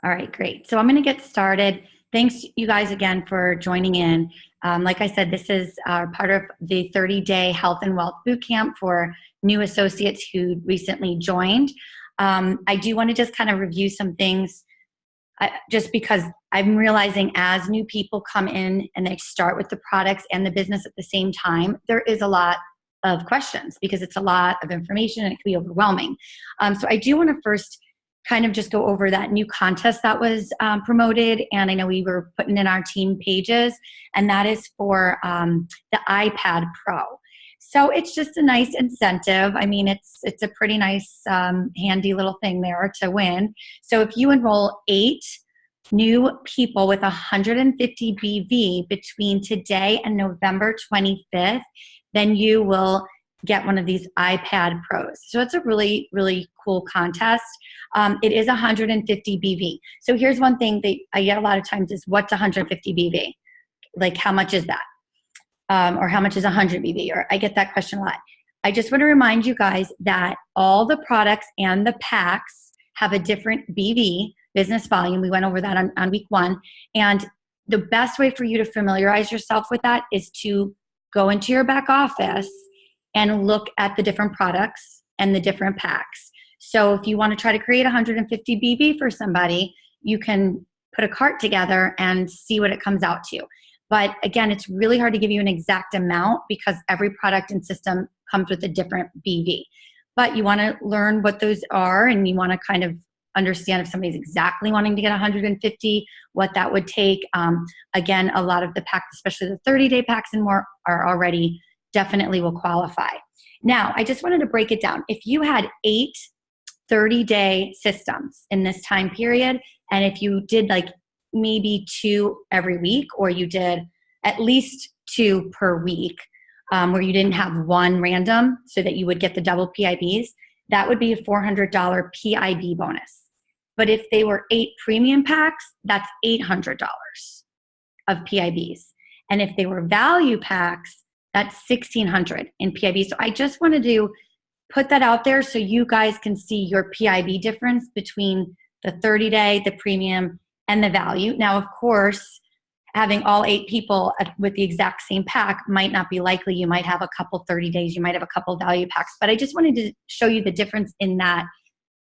All right, great. So I'm going to get started. Thanks, you guys, again for joining in. Like I said, this is part of the 30-day health and wealth bootcamp for new associates who recently joined. I do want to just kind of review some things just because I'm realizing as new people come in and they start with the products and the business at the same time, there is a lot of questions because it's a lot of information and it can be overwhelming. So I do want to first kind of just go over that new contest that was promoted, and I know we were putting in our team pages, and that is for the iPad Pro. So it's just a nice incentive. I mean, it's a pretty nice, handy little thing there to win. So if you enroll 8 new people with 150 BV between today and November 25th, then you will get one of these iPad Pros. So it's a really, really cool contest. It is 150 BV. So here's one thing that I get a lot of times is, what's 150 BV? Like, how much is that? Or how much is 100 BV? Or I get that question a lot. I just want to remind you guys that all the products and the packs have a different BV, business volume. We went over that on week 1. And the best way for you to familiarize yourself with that is to go into your back office and look at the different products and the different packs. So if you want to try to create 150 BV for somebody, you can put a cart together and see what it comes out to. But again, it's really hard to give you an exact amount because every product and system comes with a different BV. But you want to learn what those are, and you want to kind of understand if somebody's exactly wanting to get 150, what that would take. Again, a lot of the packs, especially the 30-day packs and more, are already definitely will qualify. Now, I just wanted to break it down. If you had 8 30-day systems in this time period, and if you did like maybe 2 every week, or you did at least 2 per week, where you didn't have one random so that you would get the double PIBs, that would be a $400 PIB bonus. But if they were 8 premium packs, that's $800 of PIBs. And if they were value packs, that's $1,600 in PIB. So I just wanted to put that out there so you guys can see your PIB difference between the 30-day, the premium, and the value. Now, of course, having all 8 people with the exact same pack might not be likely. You might have a couple 30 days, you might have a couple value packs, but I just wanted to show you the difference in that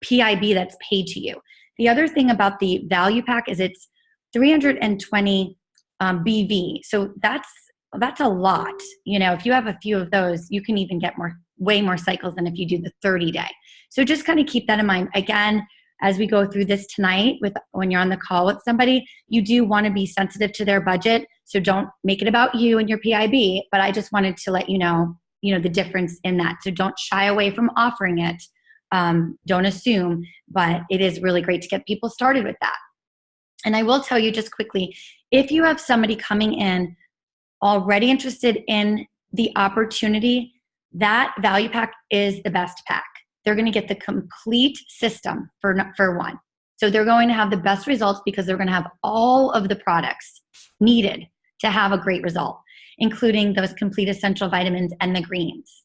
PIB that's paid to you. The other thing about the value pack is it's 320 BV. So that's a lot. You know, if you have a few of those, you can even get way more cycles than if you do the 30-day. So just kind of keep that in mind. Again, as we go through this tonight, when you're on the call with somebody, you do want to be sensitive to their budget. So don't make it about you and your PIB, but I just wanted to let you know, the difference in that. So don't shy away from offering it. Don't assume, but it is really great to get people started with that. And I will tell you just quickly, if you have somebody coming in already interested in the opportunity, that value pack is the best pack. They're going to get the complete system for one. So they're going to have the best results because they're going to have all of the products needed to have a great result, including those complete essential vitamins and the greens.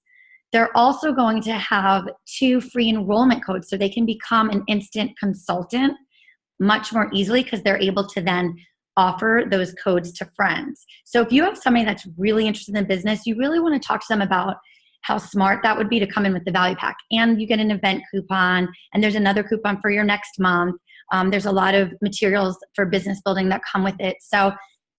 They're also going to have 2 free enrollment codes so they can become an instant consultant much more easily because they're able to then offer those codes to friends. So if you have somebody that's really interested in business, you really want to talk to them about how smart that would be to come in with the value pack. And you get an event coupon, and there's another coupon for your next month. There's a lot of materials for business building that come with it. So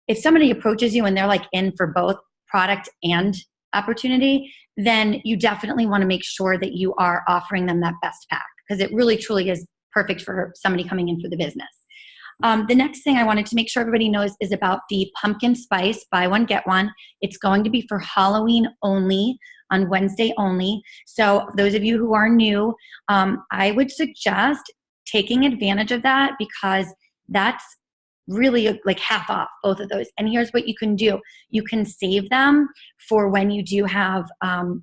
if somebody approaches you and they're like in for both product and opportunity, then you definitely want to make sure that you are offering them that best pack because it really truly is perfect for somebody coming in for the business. The next thing I wanted to make sure everybody knows is about the pumpkin spice buy one, get one. It's going to be for Halloween only, on Wednesday only. So those of you who are new, I would suggest taking advantage of that because that's really like half off, both of those. And here's what you can do. You can save them for when you do have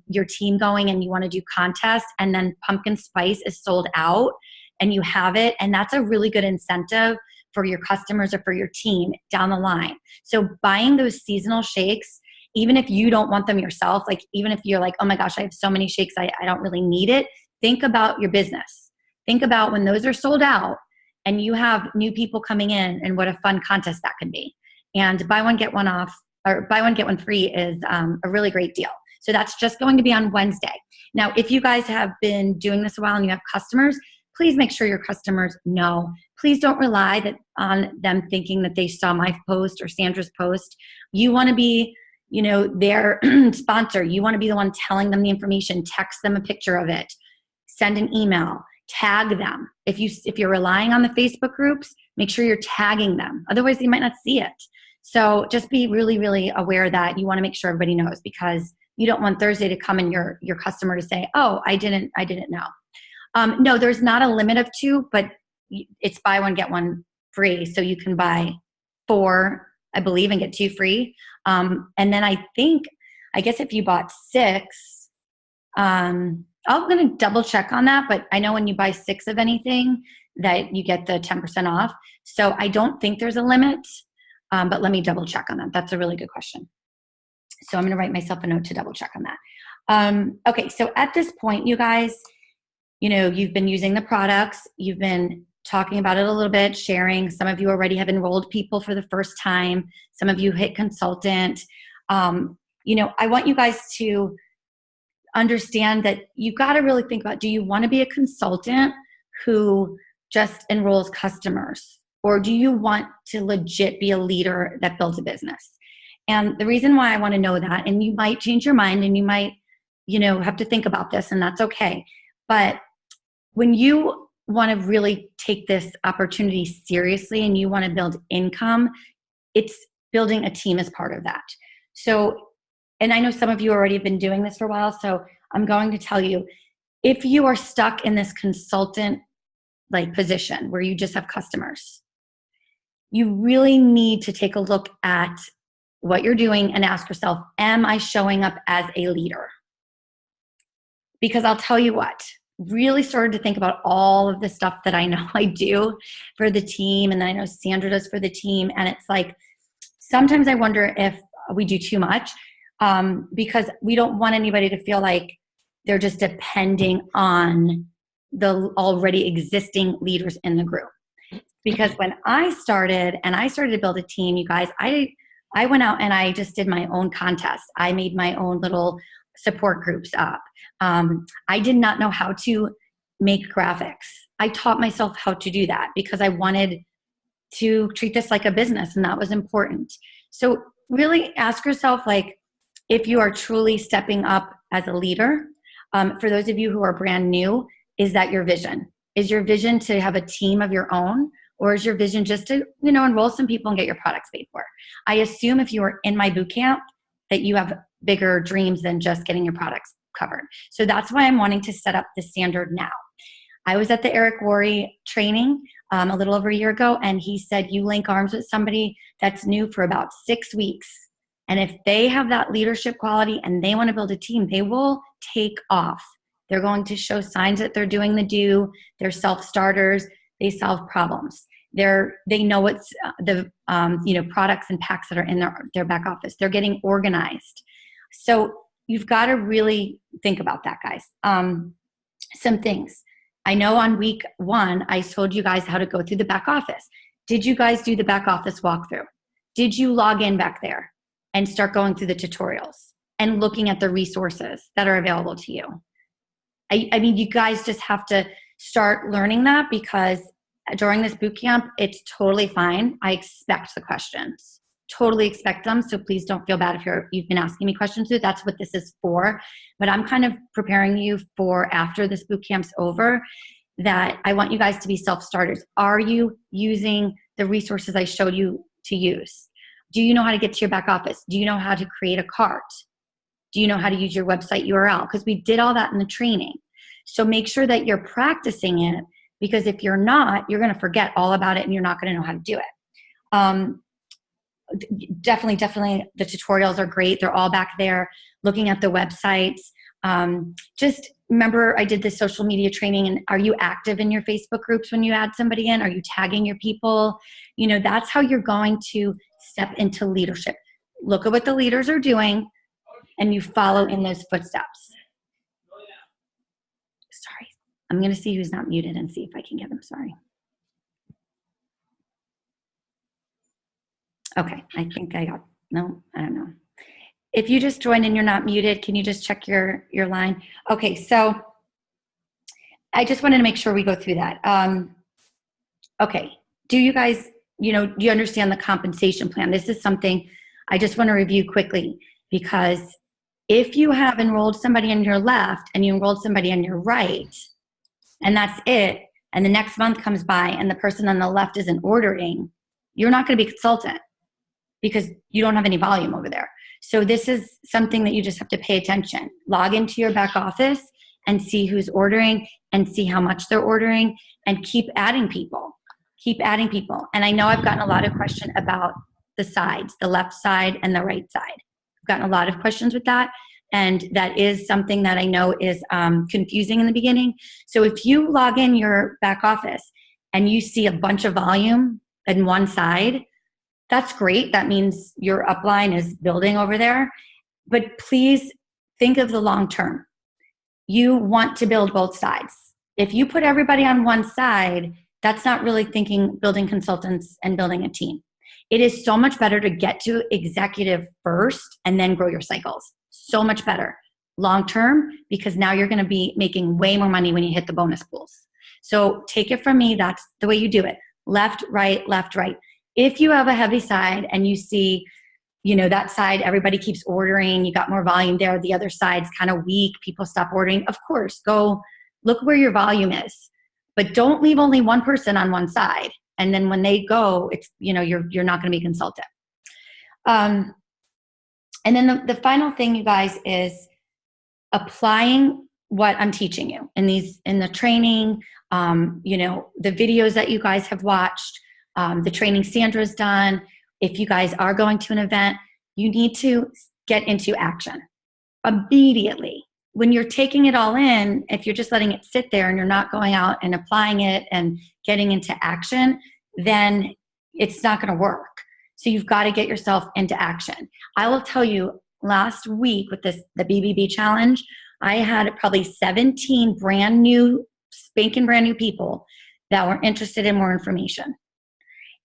your team going and you want to do contests, and then pumpkin spice is sold out and you have it. And that's a really good incentive for your customers or for your team down the line. So buying those seasonal shakes, even if you don't want them yourself, like even if you're like, oh my gosh, I have so many shakes, I don't really need it. Think about your business. Think about when those are sold out and you have new people coming in, and what a fun contest that can be. And buy one, get one off, or buy one, get one free is a really great deal. So that's just going to be on Wednesday. Now, if you guys have been doing this a while and you have customers, please make sure your customers know. Please don't rely on them thinking that they saw my post or Sandra's post. You want to be, their sponsor. You want to be the one telling them the information. Text them a picture of it. Send an email. Tag them. If you're relying on the Facebook groups, make sure you're tagging them. Otherwise, they might not see it. So just be really, really aware that you want to make sure everybody knows, because you don't want Thursday to come and your customer to say, "Oh, I didn't know." No, there's not a limit of 2, but it's buy one, get one free. So you can buy 4, I believe, and get 2 free. And then I guess if you bought 6, I'm going to double check on that, but I know when you buy 6 of anything that you get the 10% off. So I don't think there's a limit, but let me double check on that. That's a really good question. So I'm going to write myself a note to double check on that. Okay, so at this point, you guys, you've been using the products. You've been talking about it a little bit, sharing. Some of you already have enrolled people for the first time. Some of you hit consultant. I want you guys to understand that you got to really think about, do you want to be a consultant who just enrolls customers? Or do you want to legit be a leader that builds a business? And the reason why I want to know that, and you might change your mind and you might, have to think about this, and that's okay. But when you want to really take this opportunity seriously and you want to build income, it's building a team as part of that. So, and I know some of you already have been doing this for a while, so I'm going to tell you, if you are stuck in this consultant position where you just have customers, you really need to take a look at what you're doing and ask yourself, am I showing up as a leader? Because I'll tell you what, really started to think about all of the stuff that I know I do for the team, and I know Sandra does for the team, and it's like, sometimes I wonder if we do too much, because we don't want anybody to feel like they're just depending on the already existing leaders in the group. Because when I started to build a team, you guys, I went out and I just did my own contest. I made my own little support groups up. I did not know how to make graphics. I taught myself how to do that because I wanted to treat this like a business, and that was important. So really ask yourself, if you are truly stepping up as a leader. For those of you who are brand new, is that your vision? Is your vision to have a team of your own? Or is your vision just to, enroll some people and get your products paid for? I assume if you are in my boot camp that you have bigger dreams than just getting your products covered. So that's why I'm wanting to set up the standard now. I was at the Eric Worre training a little over a year ago, and he said you link arms with somebody that's new for about 6 weeks. And if they have that leadership quality and they want to build a team, they will take off. They're going to show signs that they're doing the do. They're self-starters. They solve problems. They know what's the products and packs that are in their back office. They're getting organized. So you've got to really think about that, guys. Some things. I know on week 1, I told you guys how to go through the back office. Did you guys do the back office walkthrough? Did you log in back there and start going through the tutorials and looking at the resources that are available to you? I mean, you guys just have to start learning that, because during this boot camp, it's totally fine. I expect the questions, totally expect them. So please don't feel bad if you've been asking me questions. That's what this is for. But I'm kind of preparing you for after this boot camp's over, that I want you guys to be self-starters. Are you using the resources I showed you to use? Do you know how to get to your back office? Do you know how to create a cart? Do you know how to use your website URL? Because we did all that in the training. So make sure that you're practicing it, because if you're not, you're going to forget all about it and you're not going to know how to do it. Definitely the tutorials are great. They're all back there. Looking at the websites. Just remember, I did this social media training, and are you active in your Facebook groups when you add somebody in? Are you tagging your people? That's how you're going to step into leadership. Look at what the leaders are doing, and you follow in those footsteps. Sorry. I'm going to see who's not muted and see if I can get them. Sorry. Okay, I think I got, no, I don't know. If you just joined and you're not muted, can you just check your line? Okay, so I just wanted to make sure we go through that. Okay, do you guys, do you understand the compensation plan? This is something I just want to review quickly, because if you have enrolled somebody on your left and you enrolled somebody on your right, and that's it, and the next month comes by and the person on the left isn't ordering, you're not going to be a consultant because you don't have any volume over there. So this is something that you just have to pay attention. Log into your back office and see who's ordering and see how much they're ordering, and keep adding people. Keep adding people. And I know I've gotten a lot of questions about the sides, the left side and the right side. I've gotten a lot of questions with that. And that is something that I know is confusing in the beginning. So if you log in your back office and you see a bunch of volume in one side, that's great. That means your upline is building over there. But please think of the long term. You want to build both sides. If you put everybody on one side, that's not really thinking building consultants and building a team. It is so much better to get to executive first and then grow your cycles. So much better long term, because now you're going to be making way more money when you hit the bonus pools. So take it from me. That's the way you do it. Left, right, left, right. If you have a heavy side and you see, that side, everybody keeps ordering, you got more volume there, the other side's kind of weak, people stop ordering, of course, go look where your volume is. But don't leave only one person on one side. And then when they go, it's, you're not going to be consulted. And then the final thing, you guys, is applying what I'm teaching you in the training, the videos that you guys have watched, the training Sandra's done. If you guys are going to an event, you need to get into action immediately. When you're taking it all in, if you're just letting it sit there and you're not going out and applying it and getting into action, then it's not going to work. So you've got to get yourself into action. I will tell you, last week with the BBB challenge, I had probably 17 spanking brand new people that were interested in more information.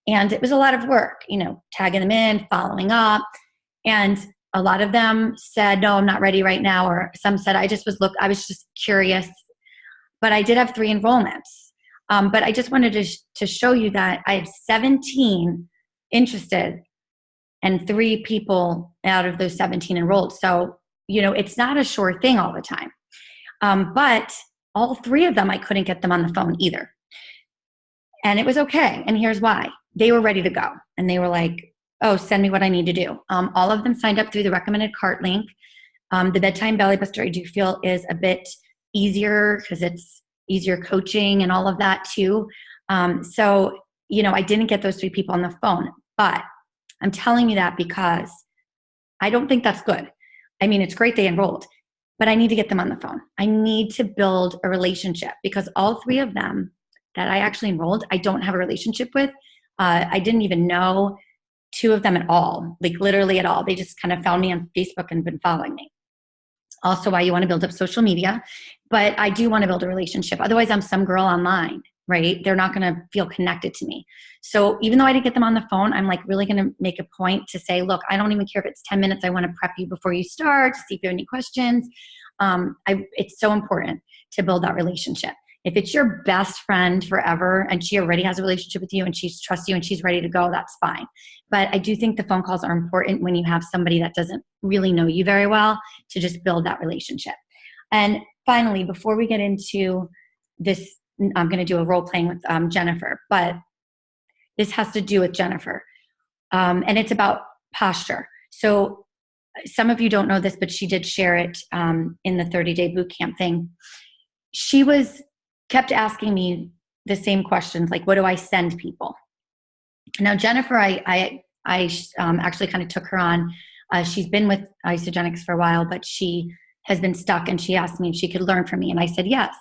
And it was a lot of work, tagging them in, following up. And a lot of them said, no, I'm not ready right now. Or some said, I was just curious. But I did have 3 enrollments. But I just wanted to show you that I have 17 interested and 3 people out of those 17 enrolled. So, it's not a sure thing all the time. But all 3 of them, I couldn't get them on the phone either. And it was okay. And here's why. They were ready to go. And they were like, oh, send me what I need to do. All of them signed up through the recommended cart link. The Bedtime Belly Buster, I do feel, is a bit easier because it's easier coaching and all of that too. So, I didn't get those 3 people on the phone. But I'm telling you that because I don't think that's good. I mean, it's great they enrolled, but I need to get them on the phone. I need to build a relationship, because all 3 of them that I actually enrolled, I don't have a relationship with. I didn't even know 2 of them at all, like literally at all. They just kind of found me on Facebook and been following me. Also why you want to build up social media, but I do want to build a relationship. Otherwise, I'm some girl online, right? They're not going to feel connected to me. So even though I didn't get them on the phone, I'm like really going to make a point to say, look, I don't even care if it's 10 minutes. I want to prep you before you start to see if you have any questions. It's so important to build that relationship. If it's your best friend forever and she already has a relationship with you and she trusts you and she's ready to go, that's fine. But I do think the phone calls are important when you have somebody that doesn't really know you very well, to just build that relationship. And finally, before we get into this, I'm going to do a role playing with Jennifer, but this has to do with Jennifer. And it's about posture. So some of you don't know this, but she did share it in the 30-day boot camp thing. She kept asking me the same questions, like, what do I send people? Now, Jennifer, I actually kind of took her on. She's been with Isogenics for a while, but she has been stuck, and she asked me if she could learn from me. And I said, yes.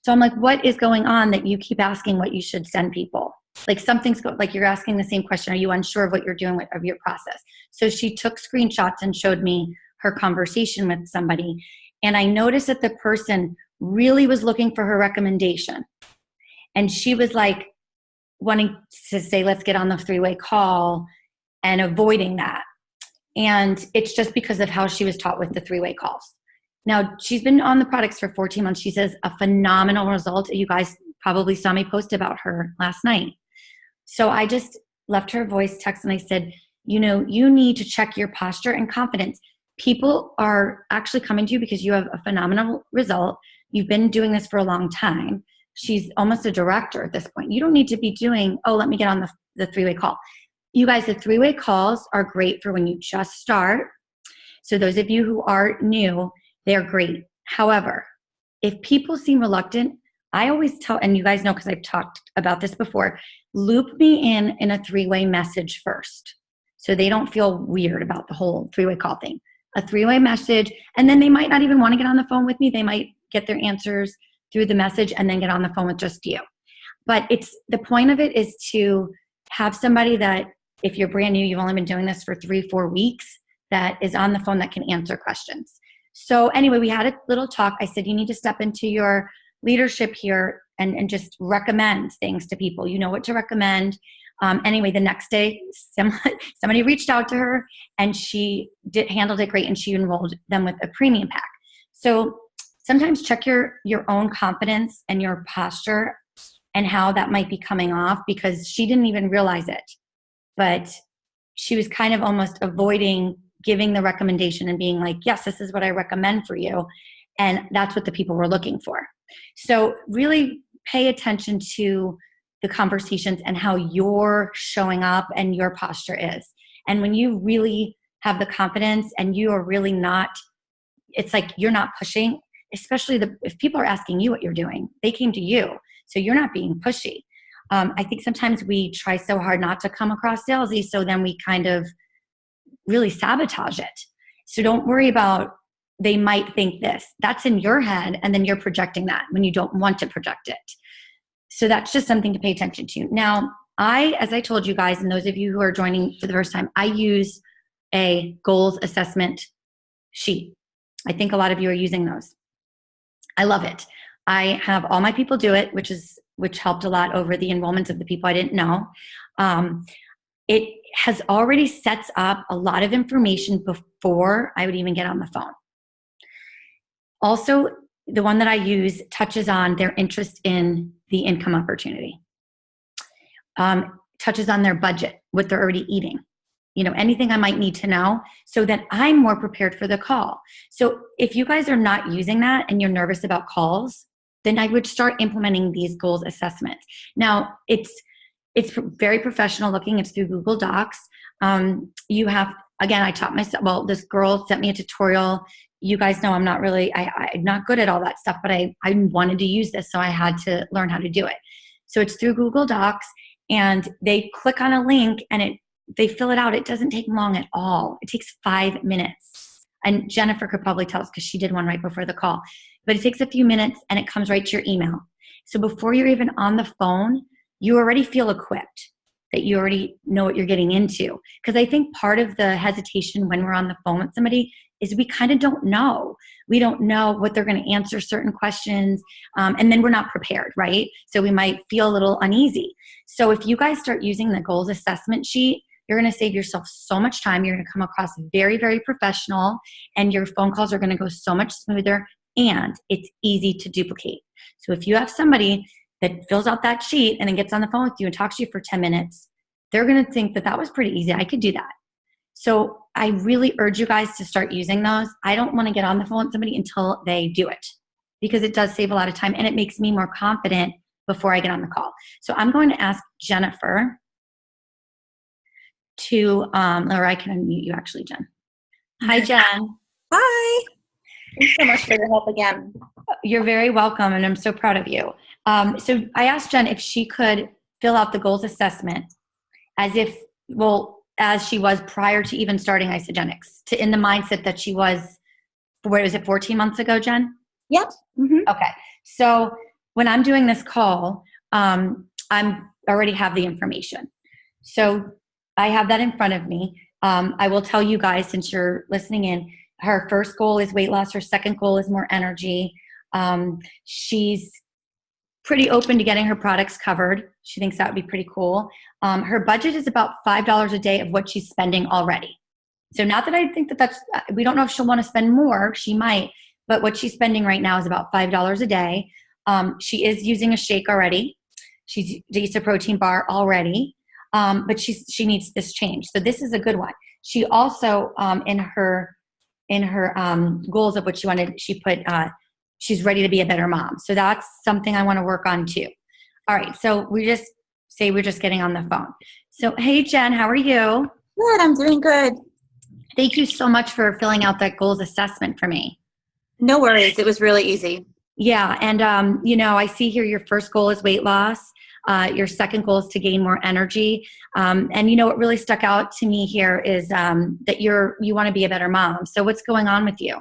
So I'm like, what is going on that you keep asking what you should send people? Like like you're asking the same question. Are you unsure of what you're doing of your process? So she took screenshots and showed me her conversation with somebody. And I noticed that the person really was looking for her recommendation. And she was like wanting to say, let's get on the 3-way call. and avoiding that. And it's just because of how she was taught with the three-way calls. Now, she's been on the products for 14 months. She says a phenomenal result. You guys probably saw me post about her last night. So I just left her a voice text and I said, you know, you need to check your posture and confidence. People are actually coming to you because you have a phenomenal result. You've been doing this for a long time. She's almost a director at this point. You don't need to be doing, oh, let me get on the three-way call. You guys, the three-way calls are great for when you just start. So those of you who are new, they're great. However, if people seem reluctant, I always tell, and you guys know because I've talked about this before, loop me in a three-way message first so they don't feel weird about the whole three-way call thing. A three-way message, and then they might not even want to get on the phone with me. They might get their answers through the message and then get on the phone with just you. But it's the point of it is to have somebody that, if you're brand new, you've only been doing this for 3-4 weeks, that is on the phone that can answer questions. So anyway, we had a little talk. I said, you need to step into your leadership here and just recommend things to people. You know what to recommend. Anyway, the next day, somebody reached out to her and she handled it great, and she enrolled them with a premium pack. So sometimes check your own confidence and your posture and how that might be coming off, because she didn't even realize it. But she was kind of almost avoiding giving the recommendation and being like, yes, this is what I recommend for you. And that's what the people were looking for. So really pay attention to the conversations and how you're showing up and your posture is. And when you really have the confidence and you are really not, it's like you're not pushing, especially if people are asking you what you're doing, they came to you. So you're not being pushy. I think sometimes we try so hard not to come across salesy, so then we kind of really sabotage it. So don't worry about, they might think this. That's in your head, and then you're projecting that when you don't want to project it. So that's just something to pay attention to. Now, as I told you guys, and those of you who are joining for the first time, I use a goals assessment sheet. I think a lot of you are using those. I love it. I have all my people do it, which helped a lot over the enrollments of the people I didn't know. It has already sets up a lot of information before I would even get on the phone. Also, the one that I use touches on their interest in the income opportunity, touches on their budget, what they're already eating, anything I might need to know so that I'm more prepared for the call. So if you guys are not using that and you're nervous about calls, then I would start implementing these goals assessments. Now, it's very professional looking. It's through Google Docs. You have, again, I taught myself, well, this girl sent me a tutorial. You guys know I'm not really, I'm not good at all that stuff, but I wanted to use this, so I had to learn how to do it. So it's through Google Docs, and they click on a link and they fill it out. It doesn't take long at all. It takes 5 minutes. And Jennifer could probably tell us because she did one right before the call. But it takes a few minutes and it comes right to your email. So before you're even on the phone, you already feel equipped, that you already know what you're getting into. Because I think part of the hesitation when we're on the phone with somebody is we kind of don't know. We don't know what they're going to answer certain questions, and then we're not prepared, right? So we might feel a little uneasy. So if you guys start using the goals assessment sheet, you're going to save yourself so much time. You're going to come across very, very professional, and your phone calls are going to go so much smoother, and it's easy to duplicate. So if you have somebody that fills out that sheet and then gets on the phone with you and talks to you for 10 minutes, they're going to think that was pretty easy. I could do that. So I really urge you guys to start using those. I don't want to get on the phone with somebody until they do it, because it does save a lot of time and it makes me more confident before I get on the call. So I'm going to ask Jennifer to, or I can unmute you actually, Jen. Hi, Jen. Hi. Thanks so much for your help again. You're very welcome, and I'm so proud of you. So I asked Jen if she could fill out the goals assessment as she was prior to even starting Isogenics, in the mindset that she was, 14 months ago, Jen? Yep. Mm-hmm. Okay. So when I'm doing this call, I'm already have the information. So I have that in front of me. I will tell you guys, since you're listening in, her first goal is weight loss. Her second goal is more energy. She's pretty open to getting her products covered. She thinks that would be pretty cool. Her budget is about $5 a day of what she's spending already. So not that I think that's, we don't know if she'll want to spend more. She might, but what she's spending right now is about $5 a day. She is using a shake already. She's used a protein bar already, but she needs this change. So this is a good one. She also, in her goals of what she wanted, she put, she's ready to be a better mom. So that's something I want to work on too. All right. So we're just getting on the phone. So, hey, Jen, how are you? Good. I'm doing good. Thank you so much for filling out that goals assessment for me. No worries. It was really easy. Yeah. And, I see here your first goal is weight loss. Your second goal is to gain more energy. And what really stuck out to me here is that you want to be a better mom. So what's going on with you?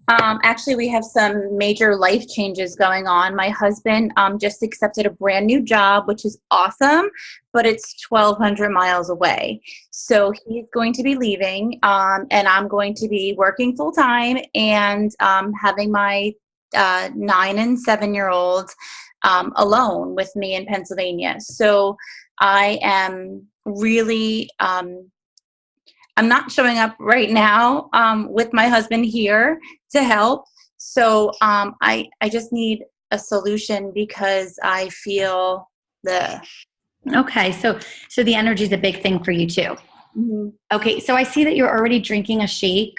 Actually, we have some major life changes going on. My husband just accepted a brand new job, which is awesome, but it's 1,200 miles away. So he's going to be leaving, and I'm going to be working full time and having my 9 and 7-year-olds alone with me in Pennsylvania. So I am really I'm not showing up right now with my husband here to help. So I just need a solution because I feel Okay, so the energy is a big thing for you too. Mm-hmm. Okay, so I see that you're already drinking a shake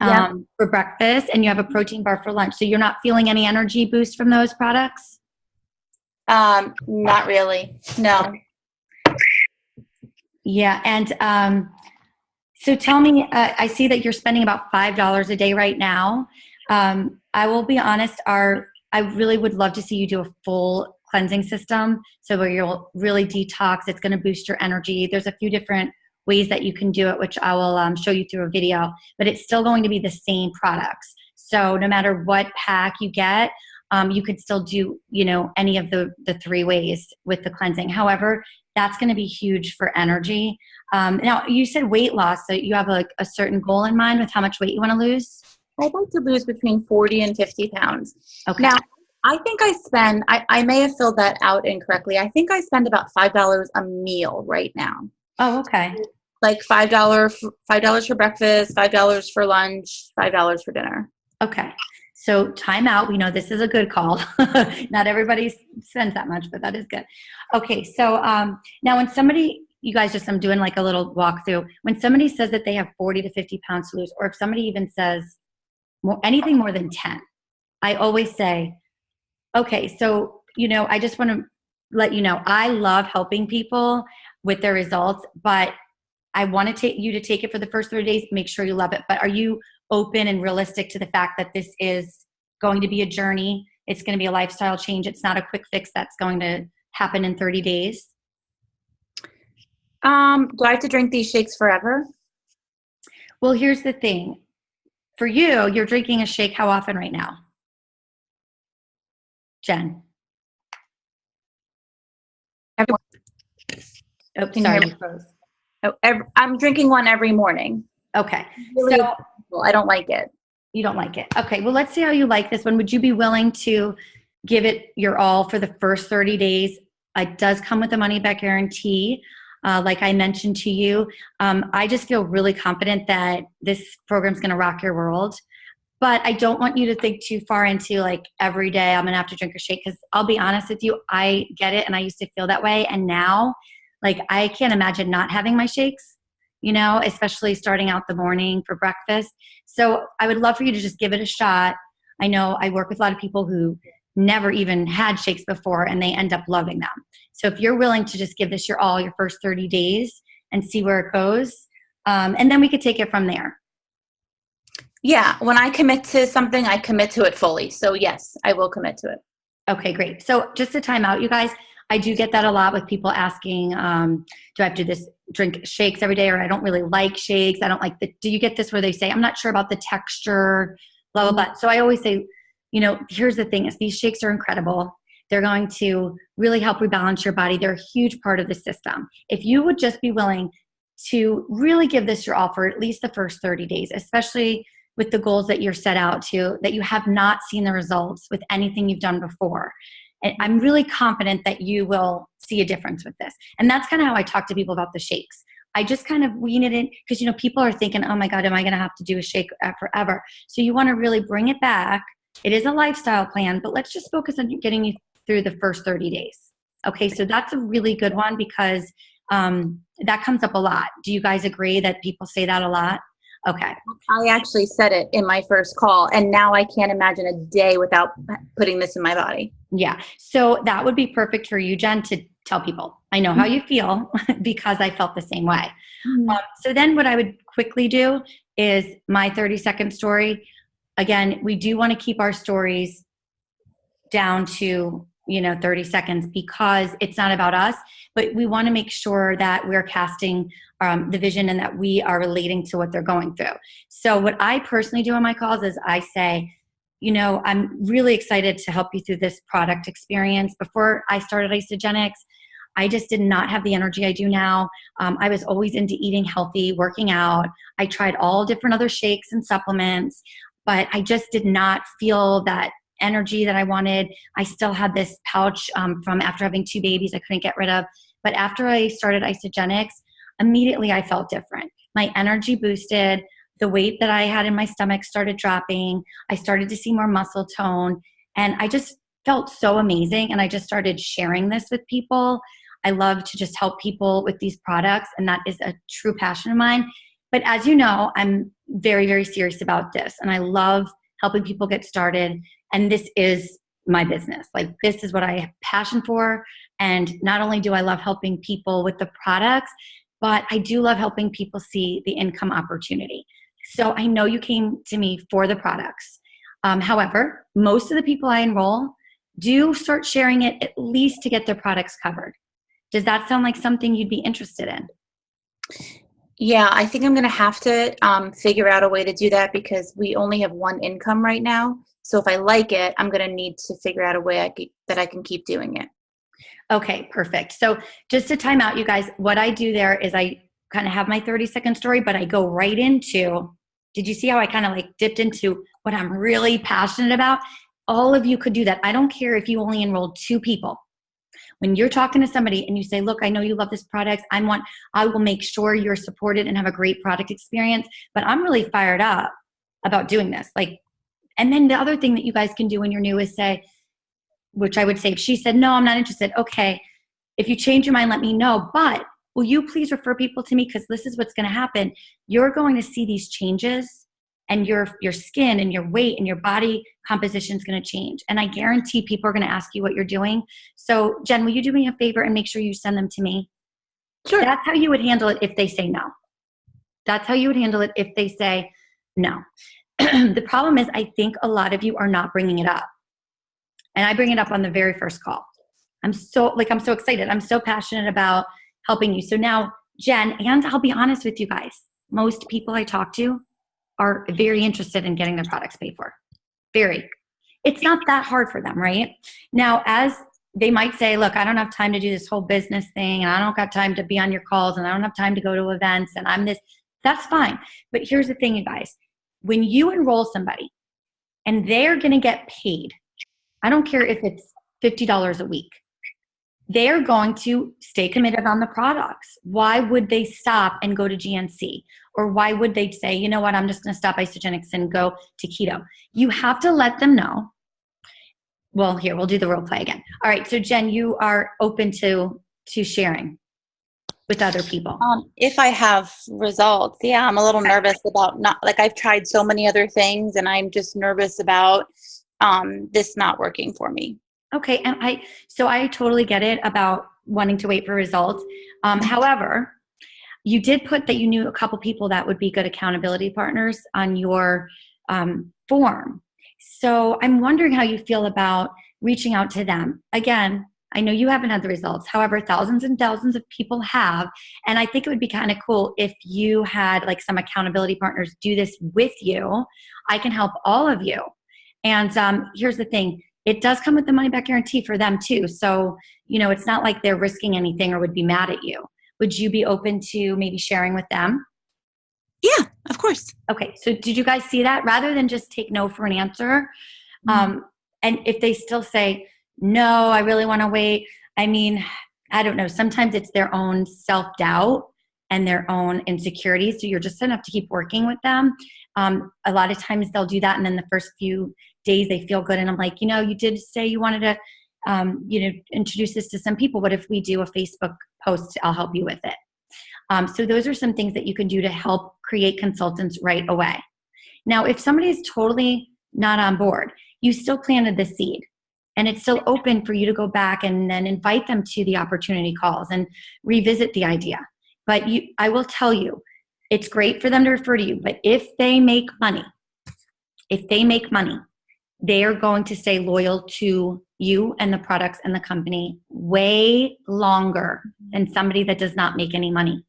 for breakfast and you have a protein bar for lunch. So you're not feeling any energy boost from those products? Not really. No. Yeah, and so tell me, I see that you're spending about $5 a day right now. I will be honest, I really would love to see you do a full cleansing system. So where you'll really detox, it's going to boost your energy. There's a few different ways that you can do it, which I will show you through a video, but it's still going to be the same products. So no matter what pack you get, you could still do, any of the 3 ways with the cleansing. However, that's going to be huge for energy. Now, you said weight loss, so you have a certain goal in mind with how much weight you want to lose? I'd like to lose between 40 and 50 pounds. Okay. Now, I think I may have filled that out incorrectly. I think I spend about $5 a meal right now. Oh, okay. Like $5 for breakfast, $5 for lunch, $5 for dinner. Okay. So time out. We know this is a good call. Not everybody spends that much, but that is good. Okay. So now when somebody, you guys I'm doing like a little walkthrough. When somebody says that they have 40 to 50 pounds to lose, or if somebody even says anything more than 10, I always say, okay, so, I just want to let you know, I love helping people with their results, but I want to you to take it for the first 30 days, make sure you love it. But are you open and realistic to the fact that this is going to be a journey? It's going to be a lifestyle change. It's not a quick fix that's going to happen in 30 days. Do I have to drink these shakes forever? Well, here's the thing. For you, you're drinking a shake how often right now? Jen? Oh, sorry, you froze. I'm drinking one every morning. Okay. Really, so I don't like it. You don't like it. Okay. Well, let's see how you like this one. Would you be willing to give it your all for the first 30 days? It does come with a money back guarantee. Like I mentioned to you, I just feel really confident that this program is going to rock your world. But I don't want you to think too far into like every day I'm going to have to drink a shake, because I'll be honest with you, I get it. And I used to feel that way. And now, like, I can't imagine not having my shakes, especially starting out the morning for breakfast. So I would love for you to just give it a shot. I know I work with a lot of people who never even had shakes before and they end up loving them. So if you're willing to just give this your all, your first 30 days and see where it goes, and then we could take it from there. Yeah. When I commit to something, I commit to it fully. So yes, I will commit to it. Okay, great. So just to time out, you guys, I do get that a lot with people asking, do I have to drink shakes every day, or I don't really like shakes. I don't like do you get this where they say, I'm not sure about the texture, blah, blah, blah. So I always say, here's the thing is these shakes are incredible. They're going to really help rebalance your body. They're a huge part of the system. If you would just be willing to really give this your all for at least the first 30 days, especially with the goals that you're set out to, that you have not seen the results with anything you've done before. And I'm really confident that you will see a difference with this. And that's kind of how I talk to people about the shakes. I just kind of wean it in because, people are thinking, oh my God, am I going to have to do a shake forever? So you want to really bring it back. It is a lifestyle plan, but let's just focus on getting you through the first 30 days. Okay, so that's a really good one because that comes up a lot. Do you guys agree that people say that a lot? Okay. I actually said it in my first call, and now I can't imagine a day without putting this in my body. Yeah. So that would be perfect for you, Jen, to tell people. I know how you feel because I felt the same way. So then what I would quickly do is my 30-second story. Again, we do want to keep our stories down to 30 seconds because it's not about us, but we want to make sure that we're casting the vision and that we are relating to what they're going through. So what I personally do on my calls is I say, I'm really excited to help you through this product experience. Before I started Isogenics, I just did not have the energy I do now. I was always into eating healthy, working out. I tried all different other shakes and supplements, but I just did not feel that energy that I wanted. I still had this pouch from after having 2 babies I couldn't get rid of. But after I started Isogenics, immediately I felt different. My energy boosted. The weight that I had in my stomach started dropping. I started to see more muscle tone. And I just felt so amazing. And I just started sharing this with people. I love to just help people with these products. And that is a true passion of mine. But as you know, I'm very, very serious about this. And I love helping people get started. And this is my business. Like, this is what I have passion for. And not only do I love helping people with the products, but I do love helping people see the income opportunity. So I know you came to me for the products. However, most of the people I enroll do start sharing it at least to get their products covered. Does that sound like something you'd be interested in? Yeah, I think I'm going to have to figure out a way to do that because we only have one income right now. So if I like it, I'm going to need to figure out a way that I can keep doing it. Okay, perfect. So just to time out, you guys, what I do there is I kind of have my 30-second story, but I go right into, did you see how I kind of like dipped into what I'm really passionate about? All of you could do that. I don't care if you only enrolled 2 people. When you're talking to somebody and you say, look, I know you love this product. I will make sure you're supported and have a great product experience, but I'm really fired up about doing this. And then the other thing that you guys can do when you're new is say, which I would say, if she said, no, I'm not interested. Okay. If you change your mind, let me know. But will you please refer people to me? Because this is what's going to happen. You're going to see these changes and your skin and your weight and your body composition is going to change. And I guarantee people are going to ask you what you're doing. So Jen, will you do me a favor and make sure you send them to me? Sure. That's how you would handle it if they say no. That's how you would handle it if they say no. The problem is I think a lot of you are not bringing it up. And I bring it up on the very first call. I'm so excited. I'm so passionate about helping you. So now, Jen, and I'll be honest with you guys, most people I talk to are very interested in getting their products paid for. Very. It's not that hard for them, right? Now, as they might say, look, I don't have time to do this whole business thing, and I don't got time to be on your calls, and I don't have time to go to events, and I'm this. That's fine. But here's the thing, you guys. When you enroll somebody and they're going to get paid, I don't care if it's $50 a week, they're going to stay committed on the products. Why would they stop and go to GNC? Or why would they say, you know what, I'm just going to stop Isogenics and go to keto? You have to let them know. Well, here, we'll do the role play again. All right, so Jen, you are open to sharing with other people. If I have results, yeah, I'm a little nervous about I've tried so many other things and I'm just nervous about this not working for me. Okay, and I totally get it about wanting to wait for results. However, you did put that you knew a couple people that would be good accountability partners on your form. So I'm wondering how you feel about reaching out to them. Again, I know you haven't had the results. However, thousands and thousands of people have. And I think it would be kind of cool if you had like some accountability partners do this with you. I can help all of you. And here's the thing. It does come with the money back guarantee for them too. So, it's not like they're risking anything or would be mad at you. Would you be open to maybe sharing with them? Yeah, of course. Okay. So did you guys see that? Rather than just take no for an answer. And if they still say, no, I really want to wait. I mean, I don't know. Sometimes it's their own self-doubt and their own insecurities. So you're just going to have to keep working with them. A lot of times they'll do that. And then the first few days they feel good. And I'm like, you did say you wanted to, introduce this to some people. What if we do a Facebook post? I'll help you with it. So those are some things that you can do to help create consultants right away. Now, if somebody is totally not on board, you still planted the seed. And it's still open for you to go back and then invite them to the opportunity calls and revisit the idea. But I will tell you, it's great for them to refer to you. But if they make money, they are going to stay loyal to you and the products and the company way longer than somebody that does not make any money.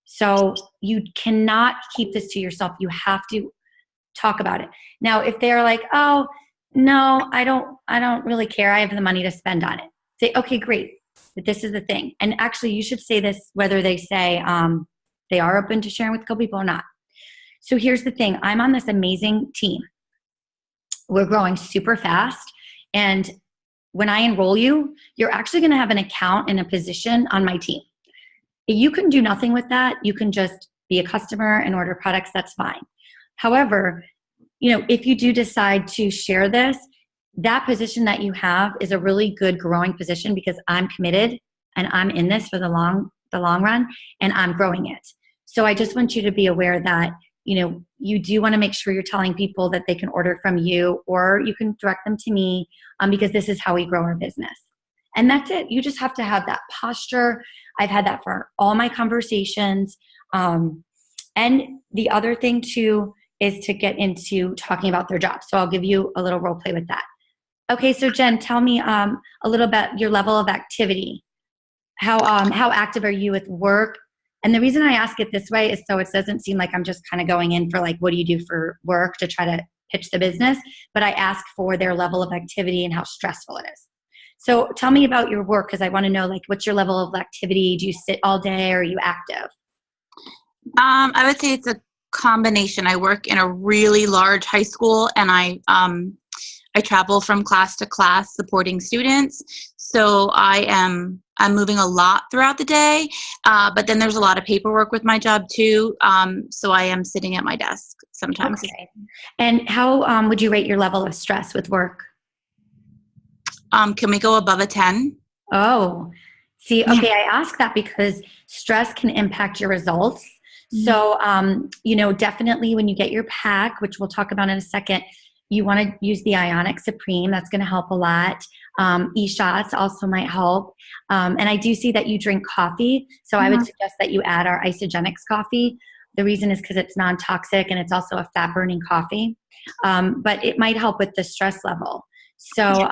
So you cannot keep this to yourself. You have to talk about it. Now, if they're like, oh, no, I don't really care. I have the money to spend on it. Say, okay, great. But this is the thing. And actually, you should say this whether they say they are open to sharing with a couple people or not. So here's the thing. I'm on this amazing team. We're growing super fast. And when I enroll you, you're actually going to have an account and a position on my team. You can do nothing with that. You can just be a customer and order products. That's fine. However, if you do decide to share this, that position that you have is a really good growing position because I'm committed and I'm in this for the long run and I'm growing it. So I just want you to be aware that, you do want to make sure you're telling people that they can order from you, or you can direct them to me because this is how we grow our business. And that's it. You just have to have that posture. I've had that for all my conversations. And the other thing too is to get into talking about their job. So I'll give you a little role play with that. Okay, so Jen, tell me a little about your level of activity. How active are you with work? And the reason I ask it this way is so it doesn't seem like I'm just kind of going in for like, what do you do for work to try to pitch the business? But I ask for their level of activity and how stressful it is. So tell me about your work because I want to know like what's your level of activity? Do you sit all day or are you active? I would say it's a combination. I work in a really large high school and I travel from class to class supporting students. So I'm moving a lot throughout the day, but then there's a lot of paperwork with my job too. So I am sitting at my desk sometimes. Okay. And how would you rate your level of stress with work? Can we go above a 10? Oh, see, okay, I ask that because stress can impact your results. So, definitely when you get your pack, which we'll talk about in a second, you want to use the Ionic Supreme. That's going to help a lot. E-shots also might help. And I do see that you drink coffee. So I would suggest that you add our Isogenics coffee. The reason is because it's non-toxic and it's also a fat-burning coffee. But it might help with the stress level. So,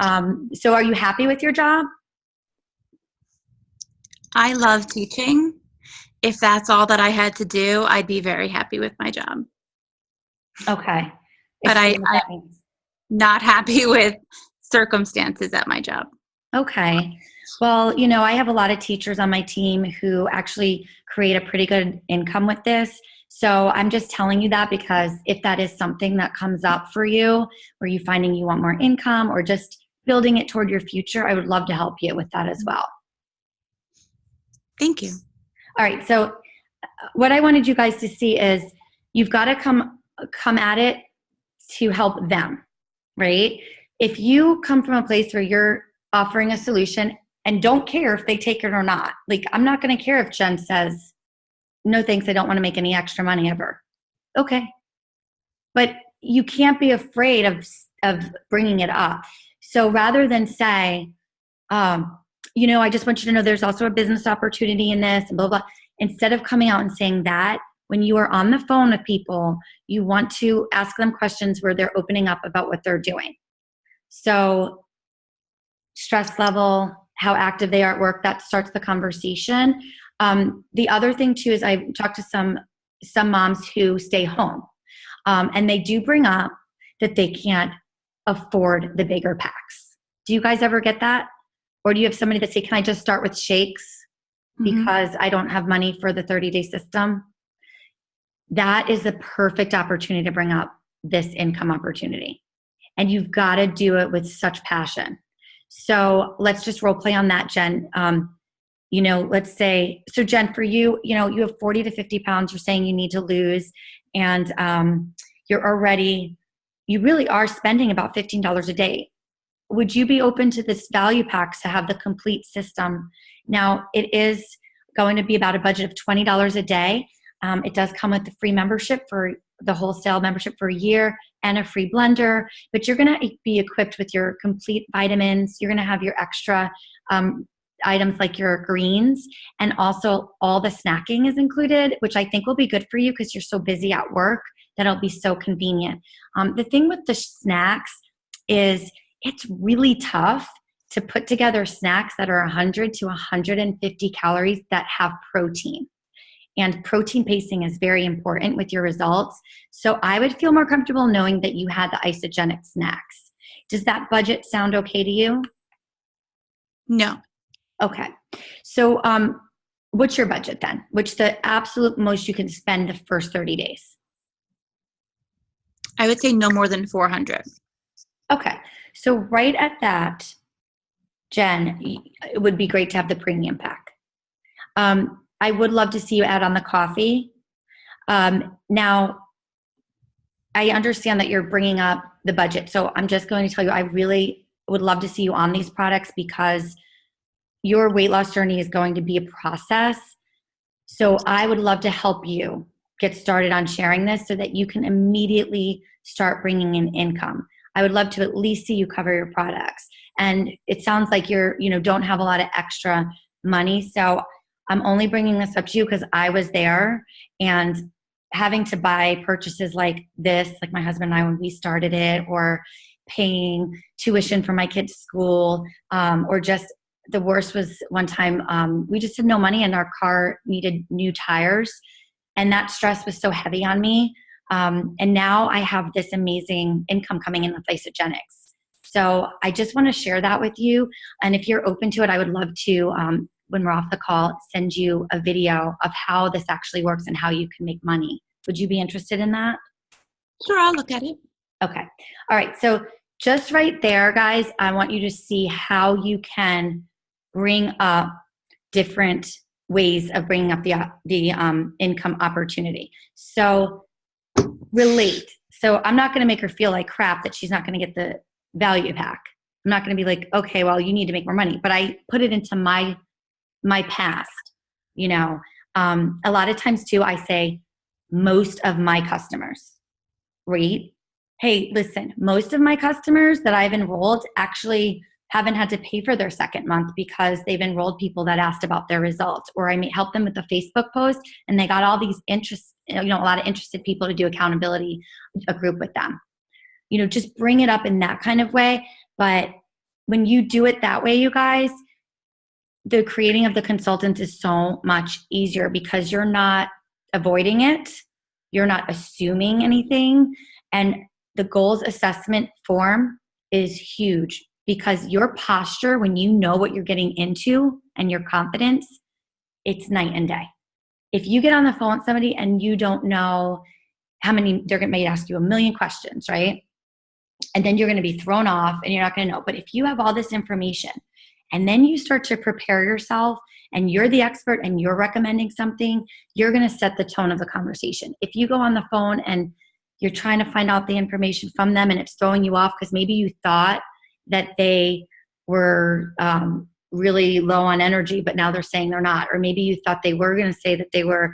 so are you happy with your job? I love teaching. If that's all that I had to do, I'd be very happy with my job. Okay. But I'm not happy with circumstances at my job. Okay. Well, I have a lot of teachers on my team who actually create a pretty good income with this. So I'm just telling you that because if that is something that comes up for you, or you finding you want more income or just building it toward your future, I would love to help you with that as well. Thank you. All right. So what I wanted you guys to see is you've got to come at it to help them, right? If you come from a place where you're offering a solution and don't care if they take it or not, like I'm not going to care if Jen says, no thanks, I don't want to make any extra money ever. Okay. But you can't be afraid of bringing it up. So rather than say, I just want you to know there's also a business opportunity in this, and blah, blah. Instead of coming out and saying that, when you are on the phone with people, you want to ask them questions where they're opening up about what they're doing. So stress level, how active they are at work, that starts the conversation. The other thing too is I've talked to some moms who stay home, and they do bring up that they can't afford the bigger packs. Do you guys ever get that? Or do you have somebody that say, can I just start with shakes because I don't have money for the 30-day system? That is the perfect opportunity to bring up this income opportunity. And you've got to do it with such passion. So let's just role play on that, Jen. Let's say, so Jen, for you, you have 40 to 50 pounds you're saying you need to lose, and you really are spending about $15 a day. Would you be open to this value pack to have the complete system? Now, it is going to be about a budget of $20 a day. It does come with the free membership for the wholesale membership for a year and a free blender, but you're going to be equipped with your complete vitamins. You're going to have your extra items like your greens, and also all the snacking is included, which I think will be good for you because you're so busy at work that it'll be so convenient. The thing with the snacks is it's really tough to put together snacks that are 100 to 150 calories that have protein. And protein pacing is very important with your results. So I would feel more comfortable knowing that you had the isogenic snacks. Does that budget sound okay to you? No. Okay. So what's your budget then? What's the absolute most you can spend the first 30 days? I would say no more than 400. Okay. So right at that, Jen, it would be great to have the premium pack. I would love to see you add on the coffee. Now, I understand that you're bringing up the budget. So I'm just going to tell you, I really would love to see you on these products because your weight loss journey is going to be a process. So I would love to help you get started on sharing this so that you can immediately start bringing in income. I would love to at least see you cover your products. And it sounds like don't have a lot of extra money. So I'm only bringing this up to you because I was there, and having to buy purchases like this, like my husband and I, when we started it, or paying tuition for my kids' school, or just the worst was one time we just had no money and our car needed new tires. And that stress was so heavy on me. And now I have this amazing income coming in with Isogenics. So I just want to share that with you. And if you're open to it, I would love to, when we're off the call, send you a video of how this actually works and how you can make money. Would you be interested in that? Sure, I'll look at it. Okay. All right. So just right there, guys, I want you to see how you can bring up different ways of bringing up the income opportunity. So relate. So I'm not going to make her feel like crap that she's not going to get the value pack. I'm not going to be like, okay, well, you need to make more money. But I put it into my past. A lot of times too, I say most of my customers, right? Hey, listen, most of my customers that I've enrolled actually haven't had to pay for their second month because they've enrolled people that asked about their results, or I may help them with a Facebook post and they got all these a lot of interested people to do accountability, a group with them. Just bring it up in that kind of way. But when you do it that way, you guys, the creating of the consultants is so much easier because you're not avoiding it. You're not assuming anything. And the goals assessment form is huge because your posture, when you know what you're getting into and your confidence, it's night and day. If you get on the phone with somebody and you don't know how many, they're going to ask you a million questions, right? And then you're going to be thrown off and you're not going to know. But if you have all this information and then you start to prepare yourself and you're the expert and you're recommending something, you're going to set the tone of the conversation. If you go on the phone and you're trying to find out the information from them and it's throwing you off because maybe you thought that they were really low on energy, but now they're saying they're not. Or maybe you thought they were going to say that they were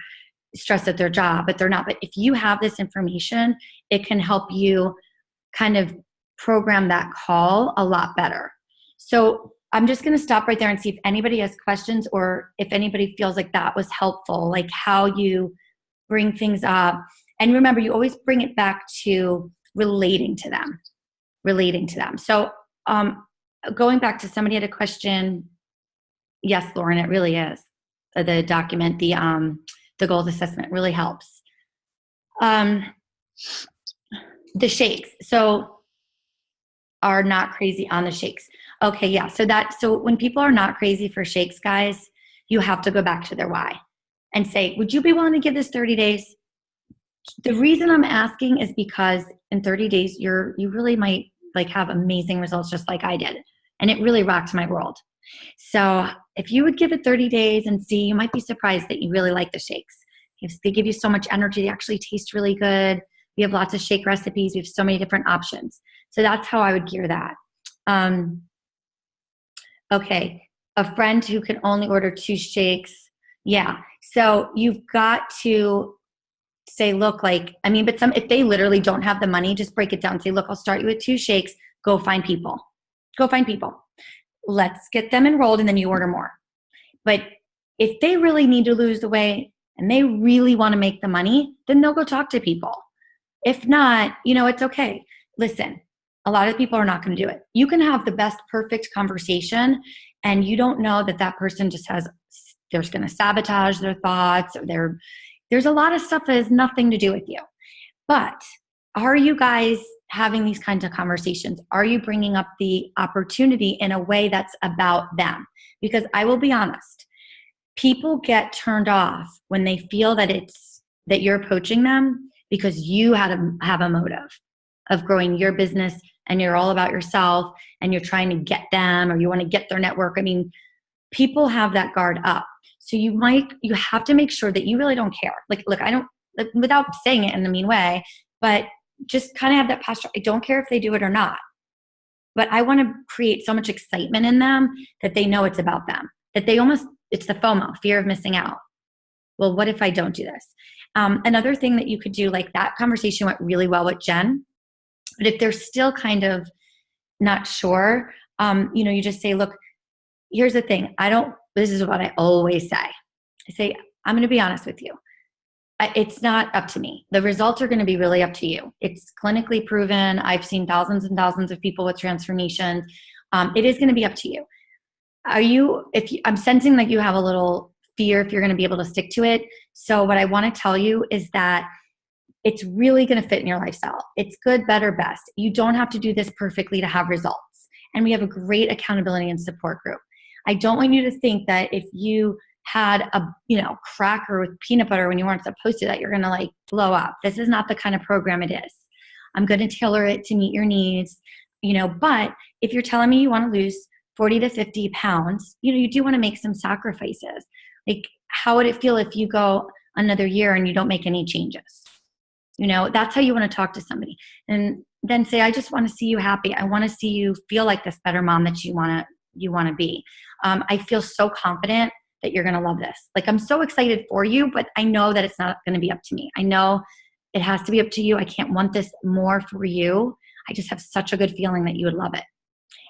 stressed at their job, but they're not. But if you have this information, it can help you kind of program that call a lot better. So I'm just going to stop right there and see if anybody has questions or if anybody feels like that was helpful, like how you bring things up. And remember, you always bring it back to relating to them. So going back to somebody had a question. Yes, Lauren, it really is. The document, the goals assessment really helps. The shakes. So are not crazy on the shakes. Okay, yeah. So when people are not crazy for shakes, guys, you have to go back to their why and say, would you be willing to give this 30 days? The reason I'm asking is because in 30 days, you really might have amazing results just like I did. And it really rocked my world. So if you would give it 30 days and see, you might be surprised that you really like the shakes. They give you so much energy. They actually taste really good. We have lots of shake recipes. We have so many different options. So that's how I would gear that. Okay. A friend who can only order 2 shakes. Yeah. So you've got to say, look, like, I mean, but if they literally don't have the money, just break it down and say, look, I'll start you with 2 shakes. Go find people. Go find people. Let's get them enrolled and then you order more. But if they really need to lose the weight and they really want to make the money, then they'll go talk to people. If not, it's okay. Listen, a lot of people are not going to do it. You can have the best, perfect conversation and you don't know that person just they're going to sabotage their thoughts, or there's a lot of stuff that has nothing to do with you. But are you guys having these kinds of conversations? Are you bringing up the opportunity in a way that's about them? Because I will be honest, people get turned off when they feel that you're approaching them because you have a motive of growing your business and you're all about yourself and you're trying to get them or you want to get their network. I mean, people have that guard up. So you have to make sure that you really don't care. Like, look, I don't, without saying it in a mean way, but just kind of have that posture. I don't care if they do it or not, but I want to create so much excitement in them that they know it's about them, that it's the FOMO, fear of missing out. Well, what if I don't do this? Another thing that you could do, like that conversation went really well with Jen, but if they're still kind of not sure, you just say, look, here's the thing. This is what I always say. I say, I'm going to be honest with you. It's not up to me. The results are going to be really up to you. It's clinically proven. I've seen thousands and thousands of people with transformations. It is going to be up to you. I'm sensing that you have a little fear if you're going to be able to stick to it. So what I want to tell you is that it's really going to fit in your lifestyle. It's good, better, best. You don't have to do this perfectly to have results. And we have a great accountability and support group. I don't want you to think that if you had a cracker with peanut butter when you weren't supposed to, that you're going to like blow up. This is not the kind of program it is. I'm going to tailor it to meet your needs, but if you're telling me you want to lose 40 to 50 pounds, you do want to make some sacrifices. Like, how would it feel if you go another year and you don't make any changes? That's how you want to talk to somebody. And then say, I just want to see you happy. I want to see you feel like this better mom that you want to be. I feel so confident that you're going to love this. Like, I'm so excited for you, but I know that it's not going to be up to me. I know it has to be up to you. I can't want this more for you. I just have such a good feeling that you would love it.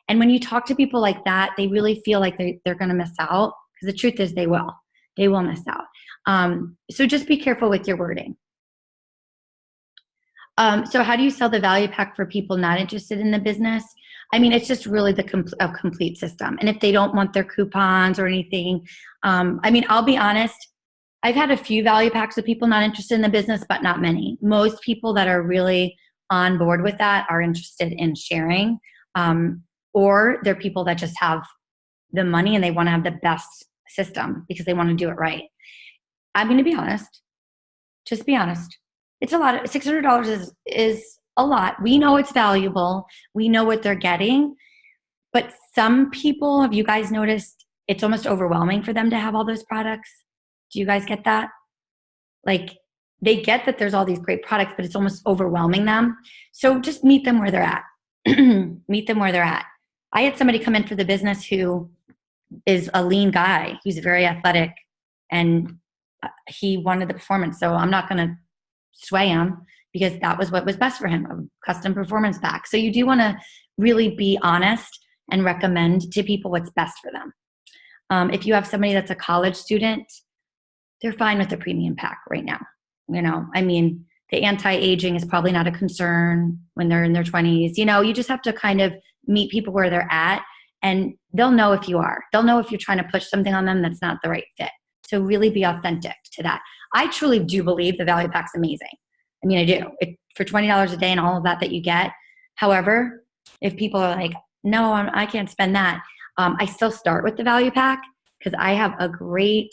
And when you talk to people like that, they really feel like they're going to miss out, because the truth is they will miss out. So just be careful with your wording. So how do you sell the value pack for people not interested in the business? I mean, it's just really a complete system. And if they don't want their coupons or anything, I'll be honest, I've had a few value packs with people not interested in the business, but not many. Most people that are really on board with that are interested in sharing, or they're people that just have the money and they want to have the best system because they want to do it right. I'm going to be honest. Just be honest. It's a lot. $600 is a lot. We know it's valuable. We know what they're getting. But some people, have you guys noticed, it's almost overwhelming for them to have all those products? Do you guys get that? Like, they get that there's all these great products, but it's almost overwhelming them. So just meet them where they're at. Meet them where they're at. I had somebody come in for the business who is a lean guy. He's very athletic and he wanted the performance. So I'm not going to sway him because that was what was best for him, a custom performance pack. So you do want to really be honest and recommend to people what's best for them. If you have somebody that's a college student, they're fine with the premium pack right now. The anti-aging is probably not a concern when they're in their 20s. You just have to kind of meet people where they're at, and they'll know if you are. They'll know if you're trying to push something on them that's not the right fit. So really be authentic to that. I truly do believe the value pack's amazing. I do. For $20 a day and all of that you get. However, if people are like, no, I can't spend that, I still start with the value pack because I have a great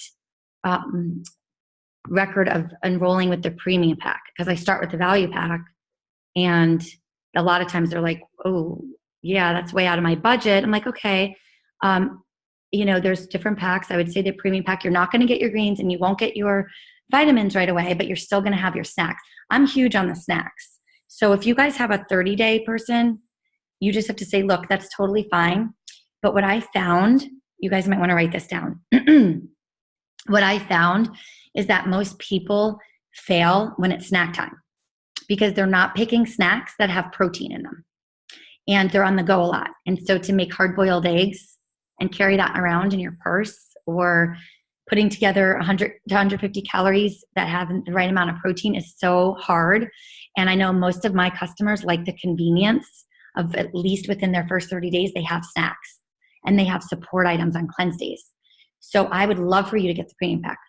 record of enrolling with the premium pack, because I start with the value pack and a lot of times they're like, oh, yeah, that's way out of my budget. I'm like, okay, there's different packs. I would say the premium pack, you're not going to get your greens and you won't get your vitamins right away, but you're still going to have your snacks. I'm huge on the snacks. So if you guys have a 30-day person, you just have to say, look, that's totally fine. But what I found, you guys might want to write this down. What I found is that most people fail when it's snack time because they're not picking snacks that have protein in them. And they're on the go a lot. And so to make hard-boiled eggs and carry that around in your purse, or putting together 100 to 150 calories that have the right amount of protein is so hard. And I know most of my customers like the convenience of, at least within their first 30 days, they have snacks and they have support items on cleanse days. So I would love for you to get the premium pack.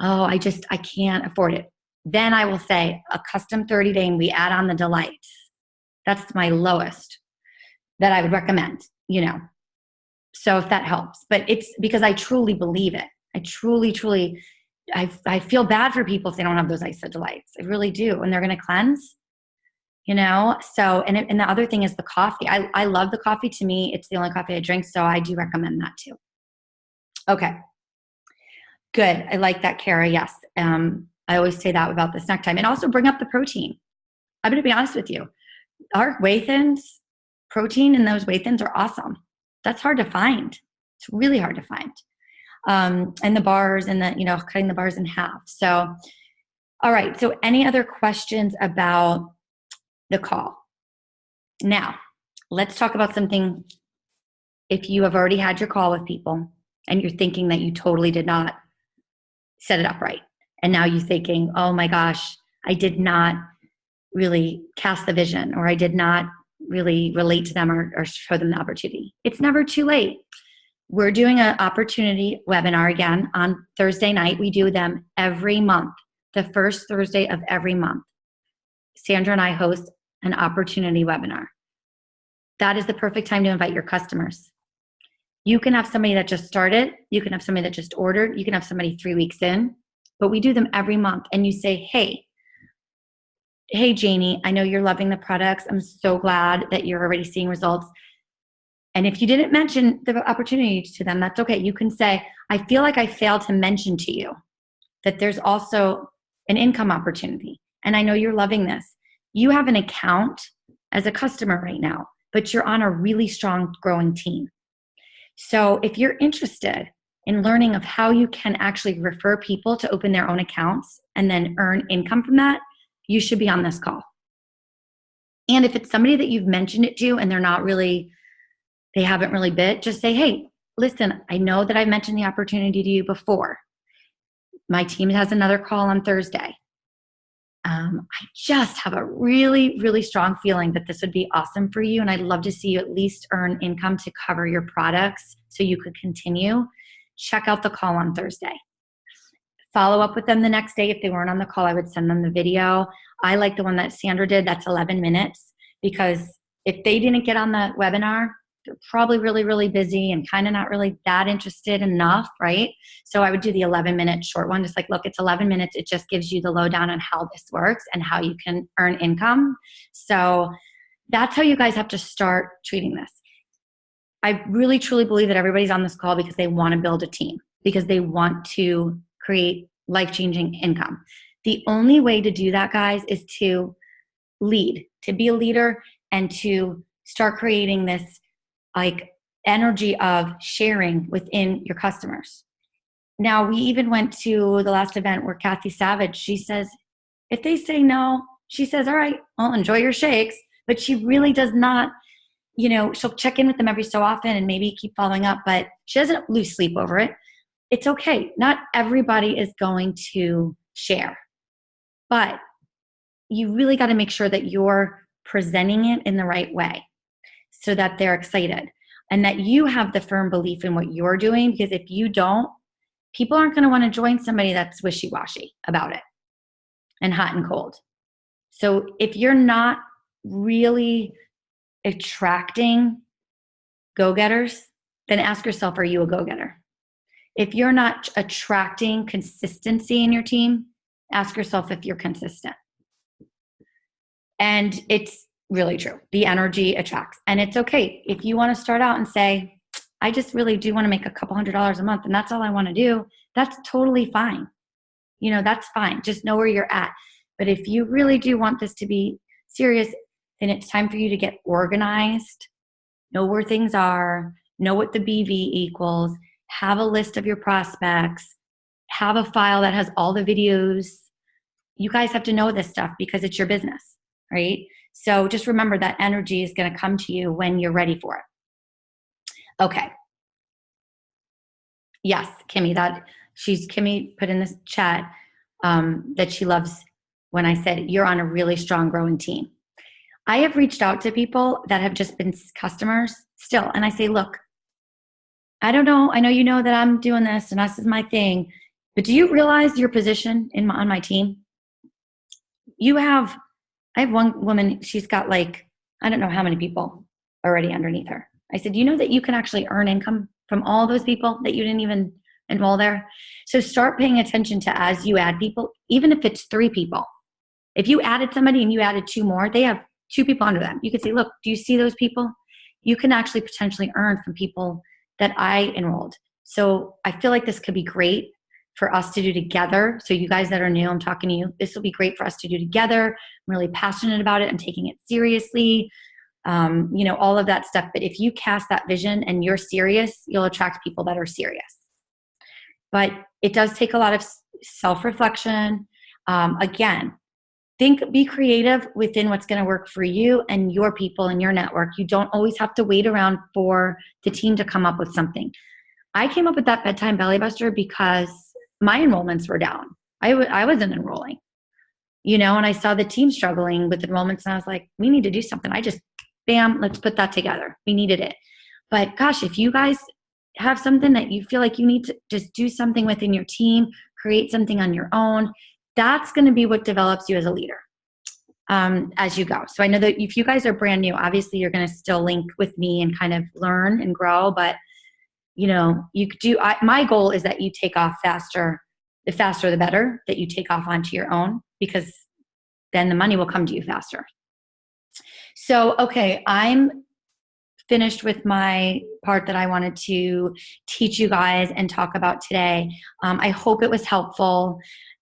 Oh, I can't afford it. Then I will say a custom 30-day and we add on the delights. That's my lowest that I would recommend, So if that helps, but it's because I truly believe it. I truly, I feel bad for people if they don't have those ISO delights. I really do. And they're going to cleanse, So, and the other thing is the coffee. I love the coffee. To me, it's the only coffee I drink. So I do recommend that too. Okay. Good. I like that, Kara. Yes. I always say that about the snack time, and also bring up the protein. I'm going to be honest with you. Our whey-thins, protein in those whey-thins are awesome. That's hard to find. It's really hard to find. And the bars and cutting the bars in half. So, all right. So any other questions about the call? Now, let's talk about something. If you have already had your call with people and you're thinking that you totally did not set it up right, and now you're thinking, oh my gosh, I did not really cast the vision, or I did not really relate to them or show them the opportunity. It's never too late. We're doing an opportunity webinar again on Thursday night. We do them every month, the first Thursday of every month. Sandra and I host an opportunity webinar. That is the perfect time to invite your customers. You can have somebody that just started. You can have somebody that just ordered. You can have somebody 3 weeks in. But we do them every month. And you say, hey, Janie, I know you're loving the products. I'm so glad that you're already seeing results. And if you didn't mention the opportunity to them, that's okay. You can say, I feel like I failed to mention to you that there's also an income opportunity. And I know you're loving this. You have an account as a customer right now, but you're on a really strong growing team. So if you're interested in learning of how you can actually refer people to open their own accounts and then earn income from that, you should be on this call. And if it's somebody that you've mentioned it to and they haven't really bit, just say, hey, listen, I know that I mentioned the opportunity to you before. My team has another call on Thursday. I just have a really, really strong feeling that this would be awesome for you. And I'd love to see you at least earn income to cover your products so you could continue. Check out the call on Thursday. Follow up with them the next day. If they weren't on the call, I would send them the video. I like the one that Sandra did. That's 11 minutes, because if they didn't get on the webinar, they're probably really, really busy and kind of not really that interested enough, right? So I would do the 11-minute short one. Just like, look, it's 11 minutes. It just gives you the lowdown on how this works and how you can earn income. So that's how you guys have to start treating this. I really, truly believe that everybody's on this call because they want to build a team, because they want to create life-changing income. The only way to do that, guys, is to lead, to be a leader, and to start creating this energy of sharing within your customers. Now, we even went to the last event where Kathy Savage, she says, if they say no, she says, all right, well, enjoy your shakes. But she really does not, she'll check in with them every so often and maybe keep following up, but she doesn't lose sleep over it. It's okay. Not everybody is going to share, but you really got to make sure that you're presenting it in the right way so that they're excited and that you have the firm belief in what you're doing. Because if you don't, people aren't going to want to join somebody that's wishy-washy about it and hot and cold. So if you're not really attracting go-getters, then ask yourself, are you a go-getter? If you're not attracting consistency in your team, ask yourself if you're consistent. And it's Really true. The energy attracts. And it's okay if you want to start out and say, I just really do want to make a couple $100s a month and that's all I want to do. That's totally fine. That's fine. Just know where you're at. But if you really do want this to be serious, then it's time for you to get organized, know where things are, know what the BV equals, have a list of your prospects, have a file that has all the videos. You guys have to know this stuff because it's your business, right? So just remember that energy is going to come to you when you're ready for it. Okay. Yes, Kimmy, Kimmy put in this chat that she loves when I said you're on a really strong growing team. I have reached out to people that have just been customers still, and I say, look, I don't know. I know you know that I'm doing this and this is my thing, but do you realize your position on my team? I have one woman, she's got like, I don't know how many people already underneath her. I said, you know that you can actually earn income from all those people that you didn't even enroll there? So start paying attention to as you add people, even if it's 3 people. If you added somebody and you added 2 more, they have 2 people under them. You could say, look, do you see those people? You can actually potentially earn from people that I enrolled. So I feel like this could be great for us to do together. So you guys that are new, I'm talking to you. This will be great for us to do together. I'm really passionate about it. I'm taking it seriously. All of that stuff. But if you cast that vision and you're serious, you'll attract people that are serious. But it does take a lot of self-reflection. Again, be creative within what's going to work for you and your people and your network. You don't always have to wait around for the team to come up with something. I came up with that bedtime belly buster because my enrollments were down. I wasn't enrolling, and I saw the team struggling with enrollments and I was like, we need to do something. Bam, let's put that together. We needed it. But gosh, if you guys have something that you feel like you need to just do something within your team, create something on your own, that's going to be what develops you as a leader as you go. So I know that if you guys are brand new, obviously you're going to still link with me and kind of learn and grow, but you could do, my goal is that you take off faster. The faster, the better, that you take off onto your own, because then the money will come to you faster. So, okay, I'm finished with my part that I wanted to teach you guys and talk about today. I hope it was helpful.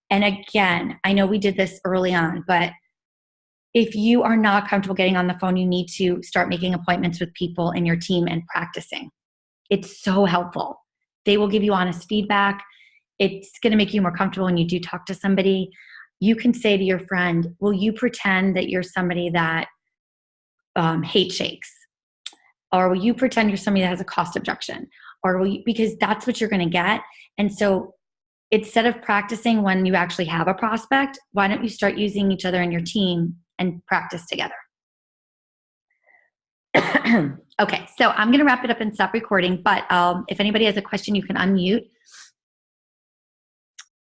And again, I know we did this early on, but if you are not comfortable getting on the phone, you need to start making appointments with people in your team and practicing. It's so helpful. They will give you honest feedback. It's going to make you more comfortable when you do talk to somebody. You can say to your friend, will you pretend that you're somebody that hates shakes? Or will you pretend you're somebody that has a cost objection? Or because that's what you're going to get. And so instead of practicing when you actually have a prospect, why don't you start using each other in your team and practice together? Okay, so I'm going to wrap it up and stop recording, but if anybody has a question, you can unmute.